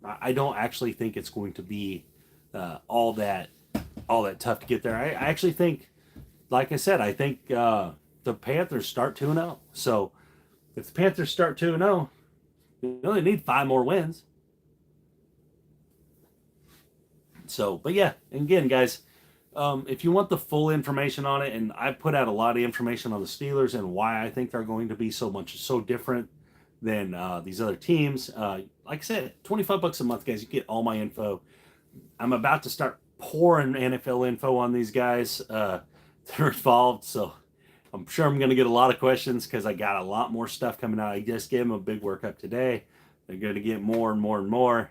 I don't actually think it's going to be all that tough to get there. I actually think, like I said, I think the Panthers start 2-0. So if the Panthers start 2-0, you only need 5 more wins. So, but yeah, and again, guys, if you want the full information on it, and I put out a lot of information on the Steelers and why I think they're going to be so different than these other teams. Like I said, $25 a month, guys. You get all my info. I'm about to start pouring NFL info on these guys that are involved, so I'm sure I'm going to get a lot of questions because I got a lot more stuff coming out. I just gave them a big workup today. They're going to get more and more and more.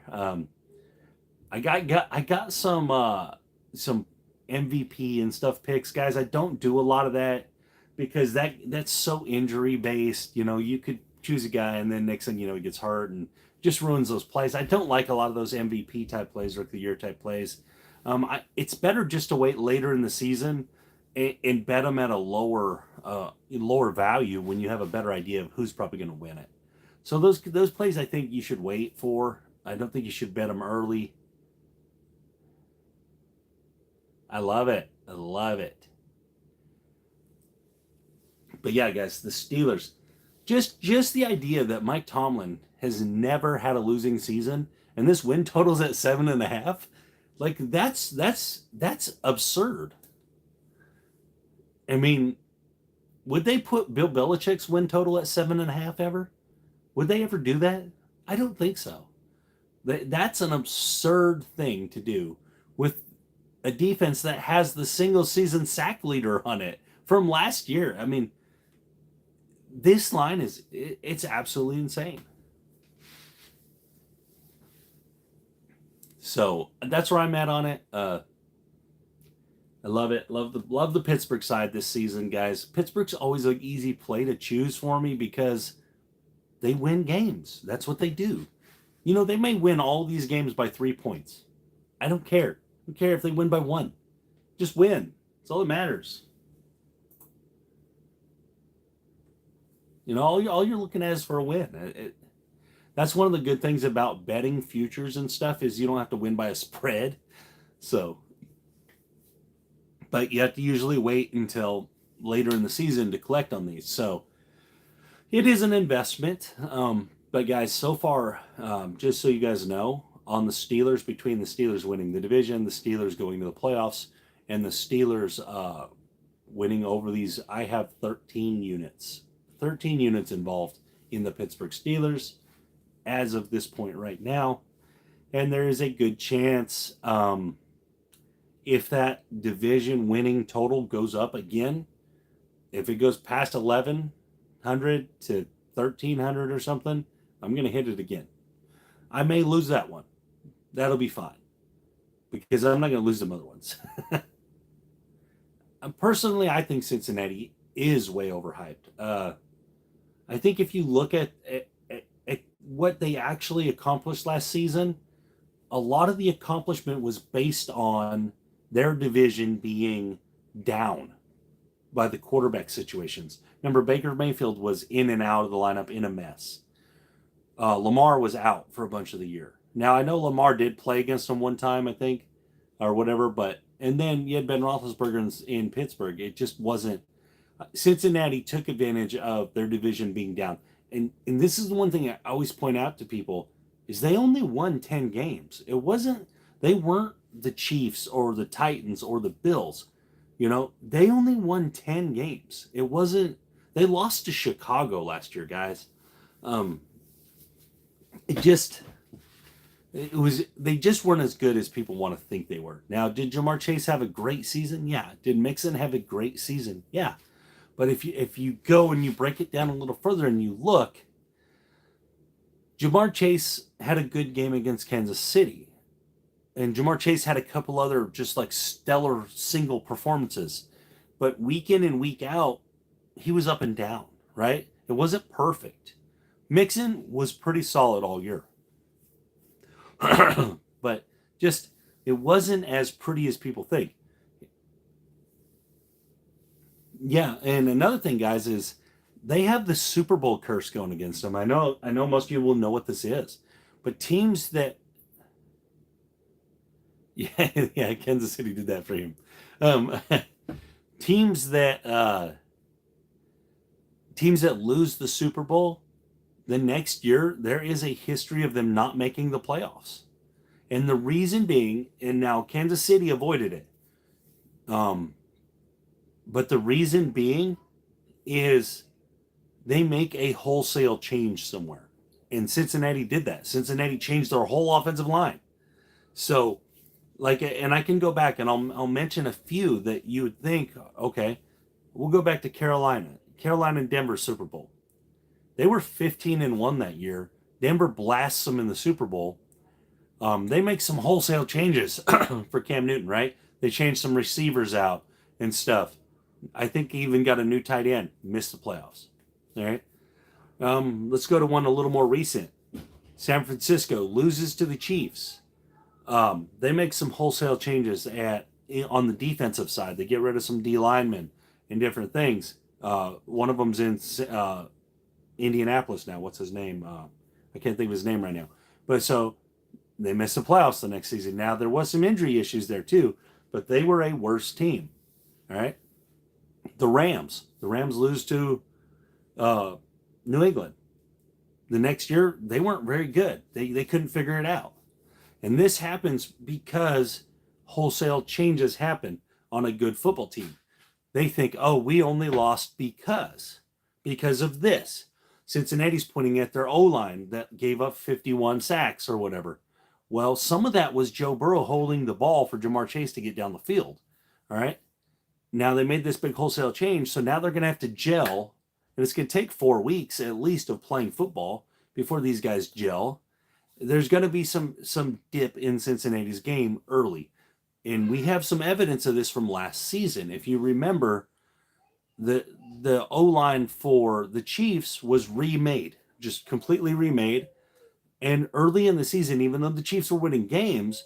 I got some MVP and stuff picks, guys. I don't do a lot of that because that's so injury based. You know, you could choose a guy and then next thing you know he gets hurt and just ruins those plays. I don't like a lot of those MVP type plays, Rookie of the Year type plays. It's better just to wait later in the season and bet them at a lower value when you have a better idea of who's probably going to win it. So those plays I think you should wait for. I don't think you should bet them early. I love it. I love it. But yeah, guys, the Steelers. Just the idea that Mike Tomlin has never had a losing season, and this win total's at 7.5. Like that's absurd. I mean, would they put Bill Belichick's win total at 7.5 ever? Would they ever do that? I don't think so. That's an absurd thing to do with a defense that has the single season sack leader on it from last year. I mean, this line it's absolutely insane. So that's where I'm at on it. I love it. Love the Pittsburgh side this season, guys. Pittsburgh's always an easy play to choose for me because they win games. That's what they do. You know, they may win all these games by 3 points. I don't care. I don't care if they win by 1. Just win. That's all that matters. You know, all you're looking at is for a win. That's one of the good things about betting futures and stuff is you don't have to win by a spread. So, but you have to usually wait until later in the season to collect on these. So it is an investment. But guys, so far, just so you guys know, on the Steelers, between the Steelers winning the division, the Steelers going to the playoffs, and the Steelers winning over these, I have 13 units. 13 units involved in the Pittsburgh Steelers as of this point right now. And there is a good chance if that division winning total goes up again, if it goes past 1,100 to 1,300 or something, I'm going to hit it again. I may lose that one. That'll be fine because I'm not going to lose them other ones. Personally, I think Cincinnati is way overhyped. I think if you look at what they actually accomplished last season, a lot of the accomplishment was based on their division being down by the quarterback situations. Remember, Baker Mayfield was in and out of the lineup in a mess. Lamar was out for a bunch of the year. Now, I know Lamar did play against them one time, I think, or whatever, and then you had Ben Roethlisberger in Pittsburgh. It just wasn't. Cincinnati took advantage of their division being down. And this is the one thing I always point out to people is they only won 10 games. They weren't the Chiefs or the Titans or the Bills. They only won 10 games. They lost to Chicago last year, guys. They just weren't as good as people want to think they were. Now, did Ja'Marr Chase have a great season? Yeah. Did Mixon have a great season? Yeah. But if you go and you break it down a little further and you look, Ja'Marr Chase had a good game against Kansas City. And Ja'Marr Chase had a couple other just like stellar single performances. But week in and week out, he was up and down, right? It wasn't perfect. Mixon was pretty solid all year. But just, it wasn't as pretty as people think. Yeah, and another thing, guys, is they have the Super Bowl curse going against them. I know most of you will know what this is. But teams that... Yeah, Kansas City did that for him. Teams that lose the Super Bowl, the next year, there is a history of them not making the playoffs. And the reason being, and now Kansas City avoided it, but the reason being is they make a wholesale change somewhere. And Cincinnati did that. Cincinnati changed their whole offensive line. So, and I can go back and I'll mention a few that you would think, okay, we'll go back to Carolina and Denver Super Bowl. They were 15-1 that year. Denver blasts them in the Super Bowl. They make some wholesale changes for Cam Newton, right? They changed some receivers out and stuff. I think he even got a new tight end. Missed the playoffs. All right. Let's go to one a little more recent. San Francisco loses to the Chiefs. They make some wholesale changes on the defensive side. They get rid of some D linemen and different things. One of them's in Indianapolis now. What's his name? I can't think of his name right now. But so they missed the playoffs the next season. Now there was some injury issues there too, but they were a worse team. All right. The Rams lose to New England. The next year they weren't very good. They couldn't figure it out. And this happens because wholesale changes happen on a good football team. They think, oh, we only lost because of this. Cincinnati's pointing at their O-line that gave up 51 sacks or whatever. Well, some of that was Joe Burrow holding the ball for Ja'Marr Chase to get down the field. All right. Now they made this big wholesale change, so now they're going to have to gel. And it's going to take 4 weeks at least of playing football before these guys gel. There's going to be some dip in Cincinnati's game early. And we have some evidence of this from last season. If you remember, the O-line for the Chiefs was remade, just completely remade. And early in the season, even though the Chiefs were winning games,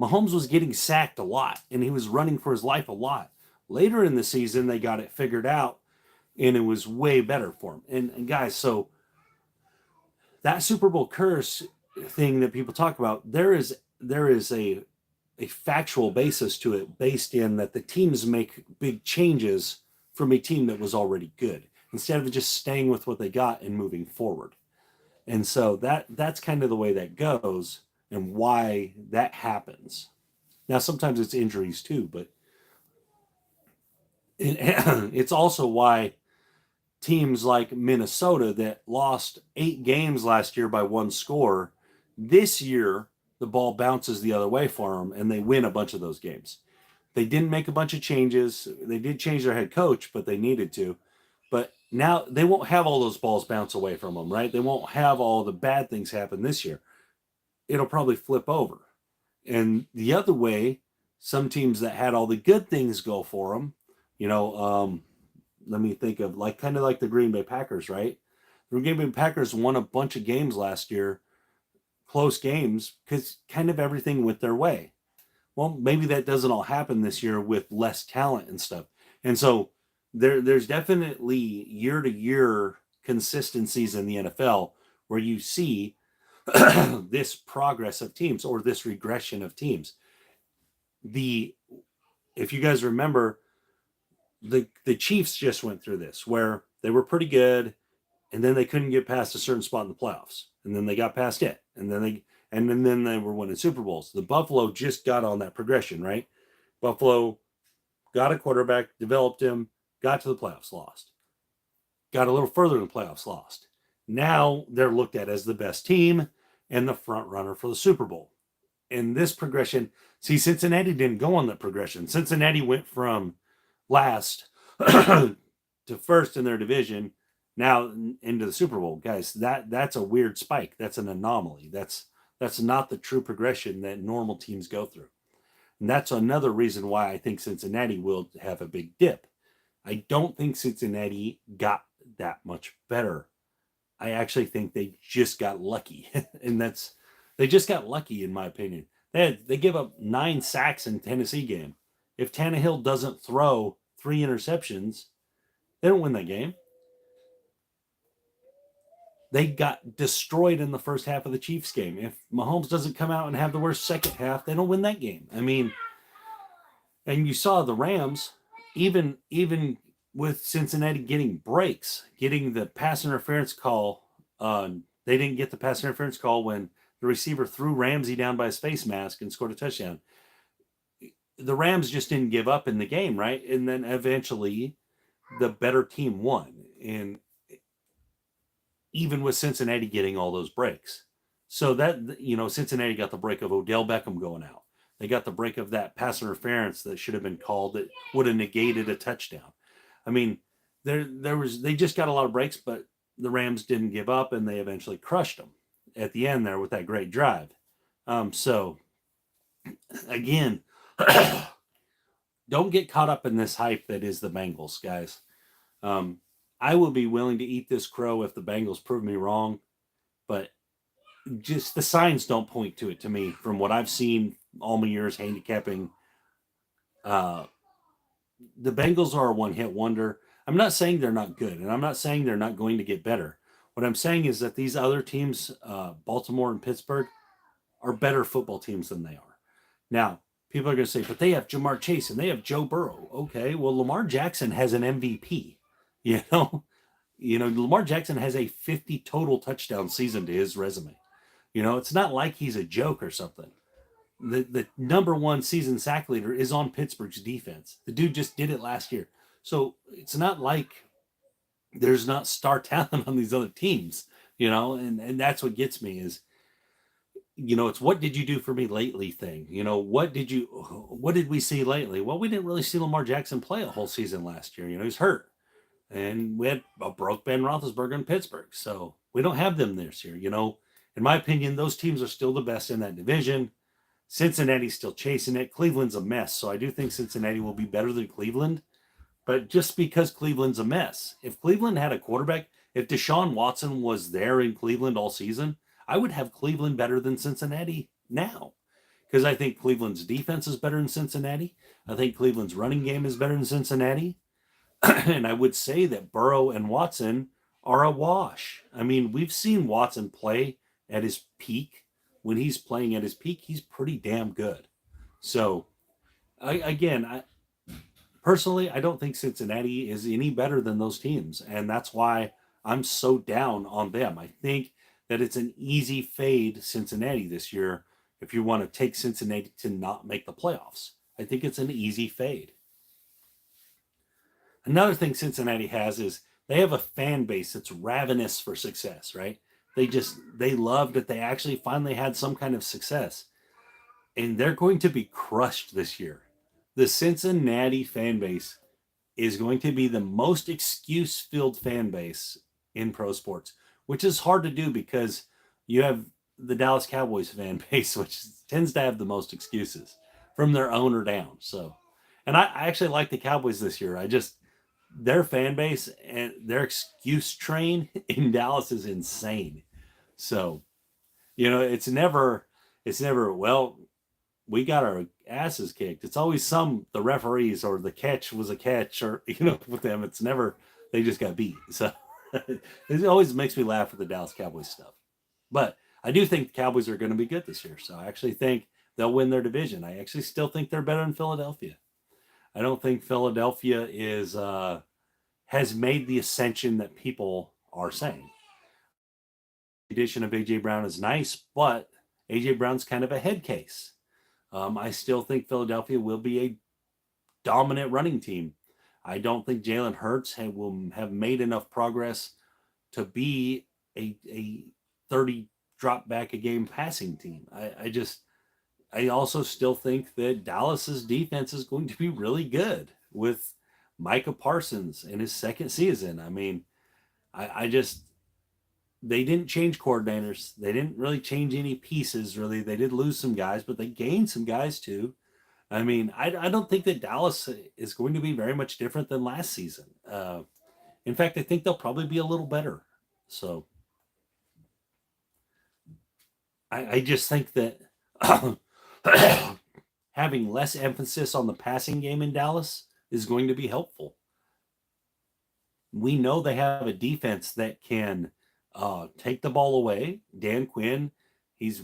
Mahomes was getting sacked a lot, and he was running for his life a lot. Later in the season, they got it figured out, and it was way better for him. And guys, so that Super Bowl curse thing that people talk about, there is a factual basis to it, based in that the teams make big changes from a team that was already good instead of just staying with what they got and moving forward. And so that's kind of the way that goes and why that happens. Now, sometimes it's injuries too, but it's also why teams like Minnesota that lost 8 games last year by 1 score, this year the ball bounces the other way for them and they win a bunch of those games. They didn't make a bunch of changes. They did change their head coach, but they needed to. But now they won't have all those balls bounce away from them, right? They won't have all the bad things happen this year. It'll probably flip over. And the other way, some teams that had all the good things go for them, let me think of kind of like the Green Bay Packers, right? The Green Bay Packers won a bunch of games last year, close games, because kind of everything went their way. Well, maybe that doesn't all happen this year with less talent and stuff. And so there's definitely year-to-year consistencies in the NFL where you see this progress of teams or this regression of teams. If you guys remember, the Chiefs just went through this where they were pretty good and then they couldn't get past a certain spot in the playoffs, and then they got past it, and then they were winning Super Bowls. The Buffalo just got on that progression, right? Buffalo got a quarterback, developed him, got to the playoffs, lost. Got a little further in the playoffs, lost. Now they're looked at as the best team and the front runner for the Super Bowl. And this progression, see, Cincinnati didn't go on that progression. Cincinnati went from last to first in their division, now into the Super Bowl. Guys, that's a weird spike. That's an anomaly. That's not the true progression that normal teams go through. And that's another reason why I think Cincinnati will have a big dip. I don't think Cincinnati got that much better. I actually think they just got lucky. And they just got lucky, in my opinion. They give up 9 sacks in Tennessee game. If Tannehill doesn't throw 3 interceptions, they don't win that game. They got destroyed in the first half of the Chiefs game. If Mahomes doesn't come out and have the worst second half, they don't win that game. I mean, and you saw the Rams, even with Cincinnati getting breaks, getting the pass interference call. They didn't get the pass interference call when the receiver threw Ramsey down by his face mask and scored a touchdown. The Rams just didn't give up in the game, right? And then eventually the better team won. And even with Cincinnati getting all those breaks. So that, Cincinnati got the break of Odell Beckham going out. They got the break of that pass interference that should have been called that would have negated a touchdown. I mean, they just got a lot of breaks, but the Rams didn't give up and they eventually crushed them at the end there with that great drive. So again, don't get caught up in this hype that is the Bengals, guys. I will be willing to eat this crow if the Bengals prove me wrong, but just the signs don't point to it to me from what I've seen all my years handicapping. The Bengals are a one-hit wonder. I'm not saying they're not good, and I'm not saying they're not going to get better. What I'm saying is that these other teams, Baltimore and Pittsburgh, are better football teams than they are. Now, people are going to say, but they have Jamar Chase and they have Joe Burrow. Okay, well, Lamar Jackson has an MVP. Lamar Jackson has a 50 total touchdown season to his resume. It's not like he's a joke or something. The number 1 season sack leader is on Pittsburgh's defense. The dude just did it last year. So it's not like there's not star talent on these other teams, and that's what gets me is, it's what did you do for me lately thing. What did we see lately? Well, we didn't really see Lamar Jackson play a whole season last year. He's hurt. And we had a broke Ben Roethlisberger in Pittsburgh. So we don't have them this year. In my opinion, those teams are still the best in that division. Cincinnati's still chasing it. Cleveland's a mess. So I do think Cincinnati will be better than Cleveland. But just because Cleveland's a mess, if Cleveland had a quarterback, if Deshaun Watson was there in Cleveland all season, I would have Cleveland better than Cincinnati now. Because I think Cleveland's defense is better than Cincinnati. I think Cleveland's running game is better than Cincinnati. And I would say that Burrow and Watson are a wash. I mean, we've seen Watson play at his peak. When he's playing at his peak, he's pretty damn good. So, Personally, I don't think Cincinnati is any better than those teams, and that's why I'm so down on them. I think that it's an easy fade Cincinnati this year if you want to take Cincinnati to not make the playoffs. I think it's an easy fade. Another thing Cincinnati has is they have a fan base that's ravenous for success, right? They love that they actually finally had some kind of success. And they're going to be crushed this year. The Cincinnati fan base is going to be the most excuse filled fan base in pro sports, which is hard to do because you have the Dallas Cowboys fan base, which tends to have the most excuses from their owner down. So, and I actually like the Cowboys this year. I just, their fan base and their excuse train in Dallas is insane. So, it's never, well, we got our asses kicked. It's always the referees or the catch was a catch or with them. It's never they just got beat. So it always makes me laugh with the Dallas Cowboys stuff. But I do think the Cowboys are going to be good this year. So I actually think they'll win their division. I actually still think they're better than Philadelphia. I don't think Philadelphia is has made the ascension that people are saying. The addition of AJ Brown is nice, but AJ Brown's kind of a head case. I still think Philadelphia will be a dominant running team. I don't think Jalen Hurts will have made enough progress to be a 30 drop back a game passing team. I also still think that Dallas's defense is going to be really good with Micah Parsons in his second season. I mean, I just they didn't change coordinators. They didn't really change any pieces, really. They did lose some guys, but they gained some guys too. I mean, I don't think that Dallas is going to be very much different than last season. In fact, I think they'll probably be a little better. So I just think that having less emphasis on the passing game in Dallas is going to be helpful. We know they have a defense that can take the ball away. Dan Quinn, he's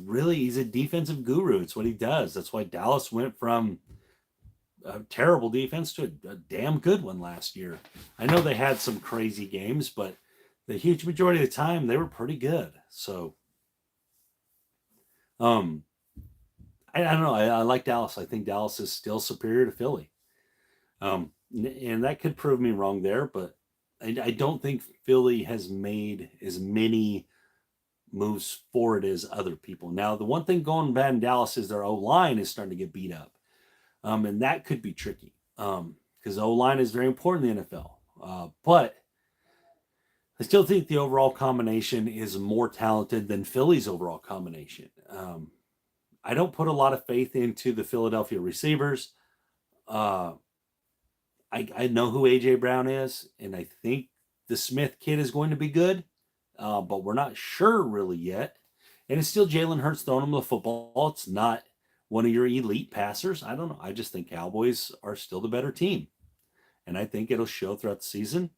a defensive guru. It's what he does. That's why Dallas went from a terrible defense to a damn good one last year. I know they had some crazy games, but the huge majority of the time they were pretty good. So, um, I don't know. I like Dallas. I think Dallas is still superior to Philly. And that could prove me wrong there, but I don't think Philly has made as many moves forward as other people. Now, the one thing going bad in Dallas is their O line is starting to get beat up, and that could be tricky because O line is very important in the NFL. But I still think the overall combination is more talented than Philly's overall combination. I don't put a lot of faith into the Philadelphia receivers. Uh, I know who AJ Brown is, and I think the Smith kid is going to be good, but we're not sure really yet. And it's still Jalen Hurts throwing him the football. It's not one of your elite passers. I don't know. I just think Cowboys are still the better team, and I think it'll show throughout the season.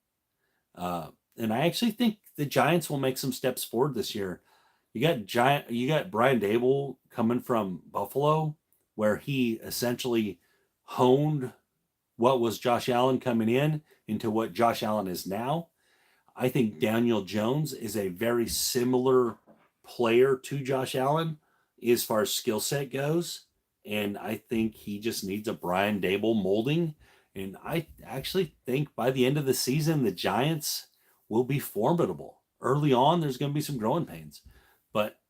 And I actually think the Giants will make some steps forward this year. You got Brian Dable coming from Buffalo, where he essentially honed what was Josh Allen coming in into what Josh Allen is now. I think Daniel Jones is a very similar player to Josh Allen as far as skill set goes. And I think he just needs a Brian Dable molding. And I actually think by the end of the season, the Giants will be formidable. Early on, there's going to be some growing pains. But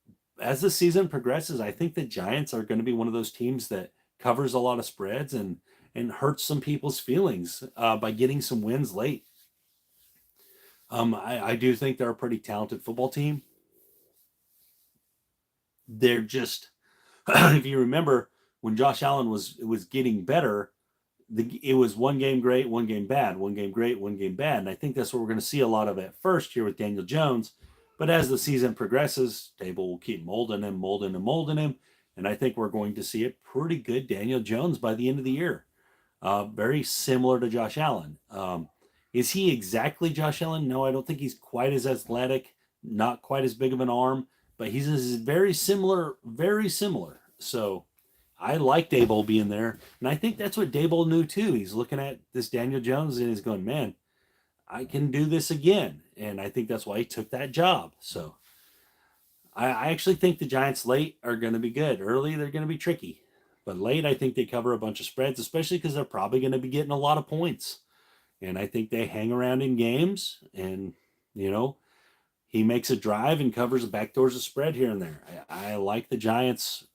as the season progresses, I think the Giants are going to be one of those teams that covers a lot of spreads and hurts some people's feelings by getting some wins late. I do think they're a pretty talented football team. They're just, if you remember, when Josh Allen was getting better, it was one game great, one game bad, one game great, one game bad. And I think that's what we're going to see a lot of at first here with Daniel Jones. But as the season progresses, Dable will keep molding him. And I think we're going to see a pretty good Daniel Jones by the end of the year. Very similar to Josh Allen. Is he exactly Josh Allen? No, I don't think he's quite as athletic, not quite as big of an arm, but he's very similar, very similar. So I like Daboll being there, and I think that's what Daboll knew too. He's looking at this Daniel Jones and he's going, "Man, I can do this again," and I think that's why he took that job. So I actually think the Giants late are going to be good. Early they're going to be tricky, but late I think they cover a bunch of spreads, especially because they're probably going to be getting a lot of points, and I think they hang around in games, and you know he makes a drive and covers the backdoors of spread here and there. I like the Giants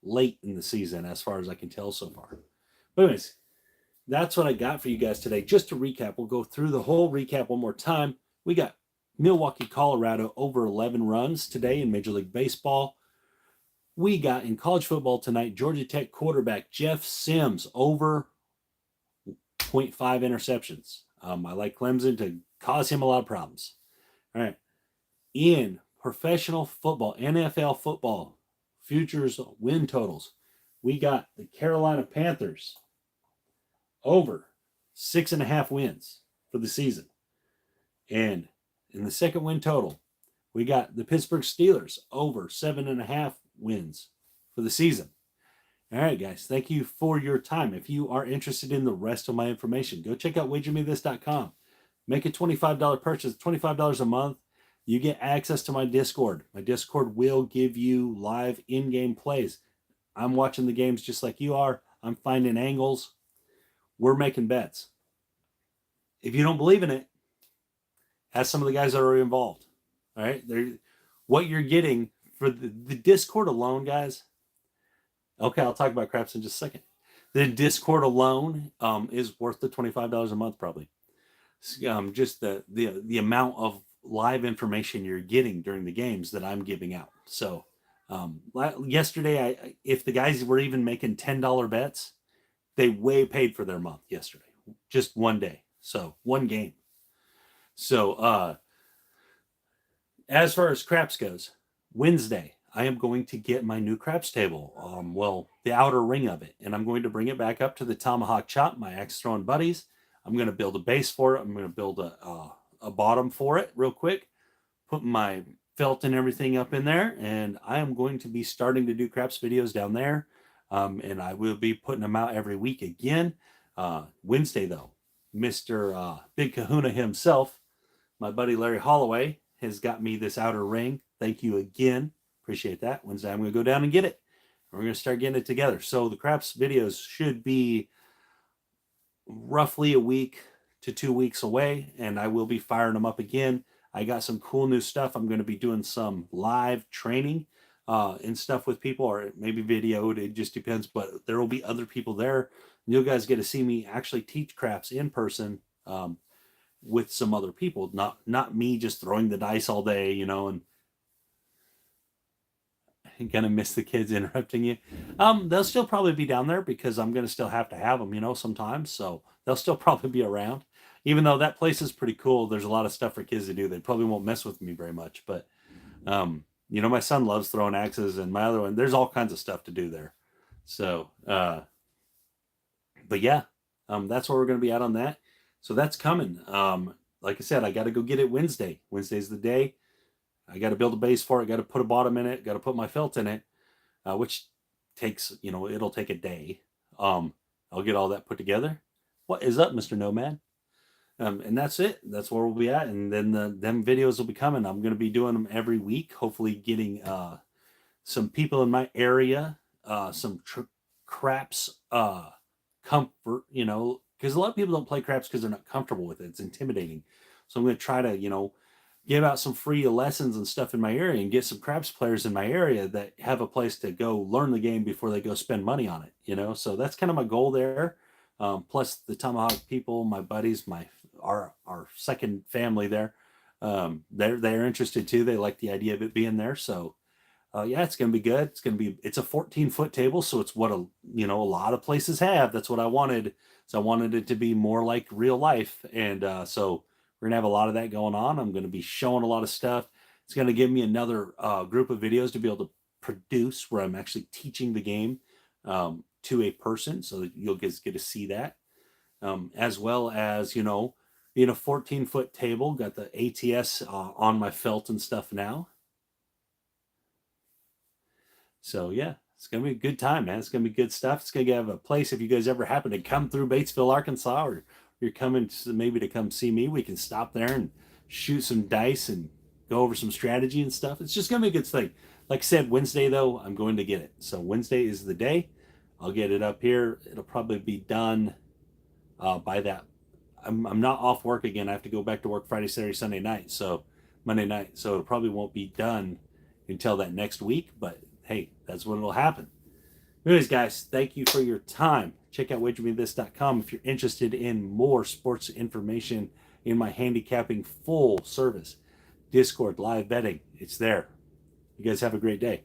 late in the season as far as I can tell so far. But anyways, that's what I got for you guys today. Just to recap, we'll go through the whole recap one more time. We got Milwaukee, Colorado over 11 runs today in Major League Baseball. We got in college football tonight, Georgia Tech quarterback Jeff Sims over 0.5 interceptions. I like Clemson to cause him a lot of problems. All right. In professional football, NFL football, futures win totals, we got the Carolina Panthers over 6.5 wins for the season. And in the second win total, we got the Pittsburgh Steelers over 7.5 wins for the season. All right, guys, thank you for your time. If you are interested in the rest of my information, go check out wagermethis.com. Make a $25 purchase, $25 a month. You get access to my Discord. My Discord will give you live in-game plays. I'm watching the games just like you are. I'm finding angles. We're making bets. If you don't believe in it, ask some of the guys that are involved. All right? What you're getting for the Discord alone, guys. Okay, I'll talk about craps in just a second. The Discord alone is worth the $25 a month, probably. Just the amount of live information you're getting during the games that I'm giving out. So yesterday, if the guys were even making $10 bets, they way paid for their month yesterday. Just one day. So one game. So as far as craps goes, Wednesday, I am going to get my new craps table. The outer ring of it. And I'm going to bring it back up to the Tomahawk Chop, my axe throwing buddies. I'm going to build a base for it. I'm going to build a bottom for it real quick. Put my felt and everything up in there. And I am going to be starting to do craps videos down there. And I will be putting them out every week again. Wednesday, though, Mr. Big Kahuna himself, my buddy Larry Holloway, has got me this outer ring. Thank you again. Appreciate that. Wednesday, I'm going to go down and get it. We're going to start getting it together. So the craps videos should be roughly a week to 2 weeks away, and I will be firing them up again. I got some cool new stuff. I'm going to be doing some live training and stuff with people, or maybe videoed. It just depends, but there will be other people there. You guys get to see me actually teach craps in person with some other people, not me just throwing the dice all day, and gonna miss the kids interrupting you. They'll still probably be down there because I'm gonna still have to have them, sometimes. So they'll still probably be around, even though that place is pretty cool. There's a lot of stuff for kids to do. They probably won't mess with me very much, but my son loves throwing axes, and my other one, there's all kinds of stuff to do there. So, but yeah, that's where we're gonna be at on that. So that's coming. Like I said, I got to go get it Wednesday. Wednesday's the day. I got to build a base for it. Got to put a bottom in it. Got to put my felt in it, which takes, it'll take a day. I'll get all that put together. What is up, Mr. Nomad? And that's it. That's where we'll be at. And then them videos will be coming. I'm going to be doing them every week. Hopefully getting some people in my area, some craps comfort, because a lot of people don't play craps because they're not comfortable with it. It's intimidating. So I'm going to try to, give out some free lessons and stuff in my area and get some craps players in my area that have a place to go learn the game before they go spend money on it, So that's kind of my goal there. Plus the Tomahawk people, my buddies, our second family there, they're interested too. They like the idea of it being there. So yeah, it's going to be good. It's a 14-foot table. So it's what a lot of places have. That's what I wanted. So I wanted it to be more like real life. And so we're going to have a lot of that going on. I'm going to be showing a lot of stuff. It's going to give me another group of videos to be able to produce where I'm actually teaching the game to a person. So that you'll get to see that. As well as, being a 14-foot table, got the ATS on my felt and stuff now. So, yeah. It's going to be a good time, man. It's going to be good stuff. It's going to have a place. If you guys ever happen to come through Batesville, Arkansas, or you're coming maybe to come see me, we can stop there and shoot some dice and go over some strategy and stuff. It's just going to be a good thing. Like I said, Wednesday, though, I'm going to get it. So Wednesday is the day. I'll get it up here. It'll probably be done by that. I'm not off work again. I have to go back to work Friday, Saturday, Sunday night. So Monday night. So it probably won't be done until that next week. But hey, that's when it'll happen. Anyways, guys, thank you for your time. Check out wagermethis.com if you're interested in more sports information in my handicapping full service. Discord, live betting, it's there. You guys have a great day.